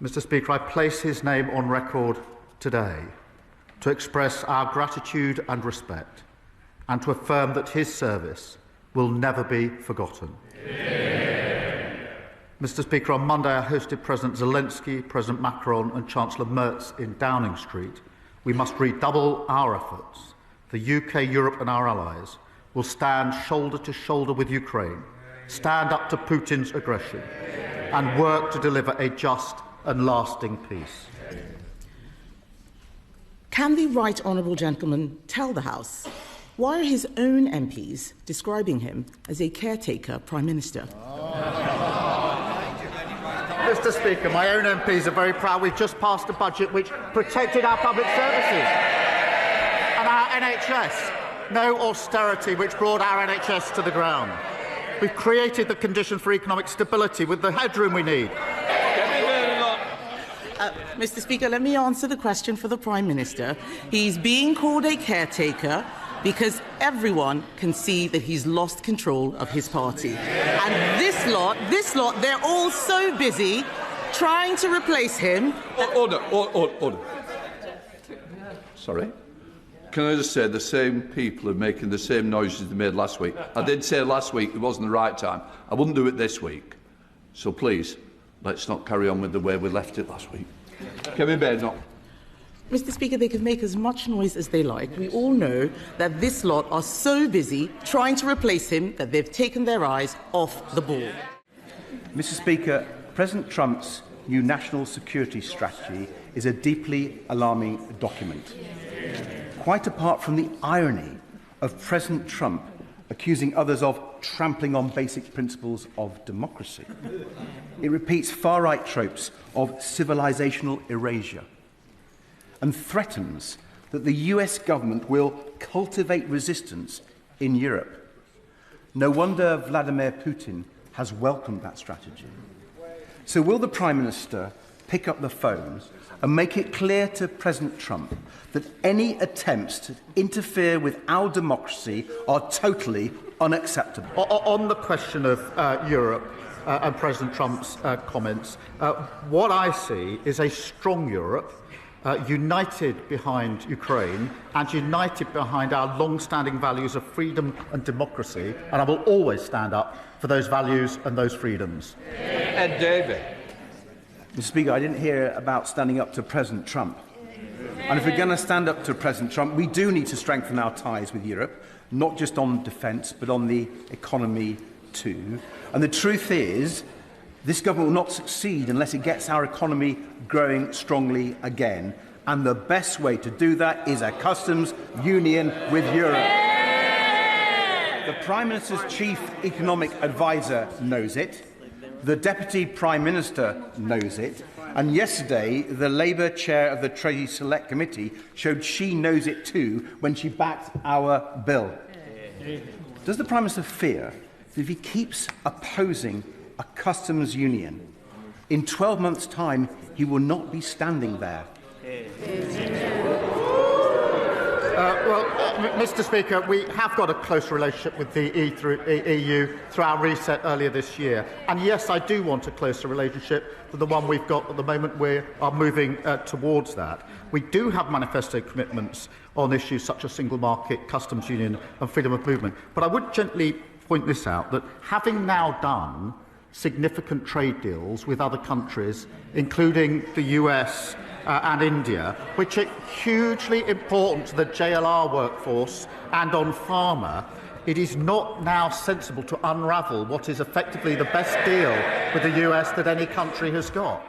Mr. Speaker, I place his name on record today to express our gratitude and respect and to affirm that his service will never be forgotten. Yeah. Mr. Speaker, on Monday I hosted President Zelensky, President Macron and Chancellor Merz in Downing Street. We must redouble our efforts. The UK, Europe and our allies will stand shoulder to shoulder with Ukraine, stand up to Putin's aggression and work to deliver a just and lasting peace. Can the right honourable gentleman tell the House why are his own MPs describing him as a caretaker Prime Minister? Mr. Speaker, my own MPs are very proud. We've just passed a budget which protected our public services and our NHS. No austerity which brought our NHS to the ground. We've created the conditions for economic stability with the headroom we need. Mr. Speaker, let me answer the question for the Prime Minister. He's being called a caretaker because everyone can see that he's lost control of his party. And this lot, they're all so busy trying to replace him. Order. Sorry. Can I just say the same people are making the same noises they made last week. I did say last week it wasn't the right time. I wouldn't do it this week. So please, let's not carry on with the way we left it last week. Kevin Baird, Mr. Speaker, they can make as much noise as they like. We all know that this lot are so busy trying to replace him that they've taken their eyes off the ball. Mr. Speaker, President Trump's new national security strategy is a deeply alarming document. Quite apart from the irony of President Trump accusing others of trampling on basic principles of democracy, it repeats far-right tropes of civilizational erasure and threatens that the US government will cultivate resistance in Europe. No wonder Vladimir Putin has welcomed that strategy. So will the Prime Minister pick up the phone and make it clear to President Trump that any attempts to interfere with our democracy are totally unacceptable? On the question of Europe and President Trump's comments, what I see is a strong Europe united behind Ukraine and united behind our long-standing values of freedom and democracy, and I will always stand up for those values and those freedoms. Ed Davey. Mr. Speaker, I didn't hear about standing up to President Trump. And if we're going to stand up to President Trump, we do need to strengthen our ties with Europe, not just on defence, but on the economy too. And the truth is, this government will not succeed unless it gets our economy growing strongly again. And the best way to do that is a customs union with Europe. The Prime Minister's chief economic advisor knows it. The Deputy Prime Minister knows it. And yesterday, the Labour chair of the Treasury Select Committee showed she knows it too when she backed our bill. Does the Prime Minister fear that if he keeps opposing a customs union, in 12 months' time, he will not be standing there? Mr. Speaker, we have got a close relationship with the EU through our reset earlier this year. And yes, I do want a closer relationship than the one we've got at the moment. We are moving towards that. We do have manifesto commitments on issues such as single market, customs union and freedom of movement. But I would gently point this out, that having now done significant trade deals with other countries, including the US and India, which are hugely important to the JLR workforce and on pharma, it is not now sensible to unravel what is effectively the best deal with the US that any country has got.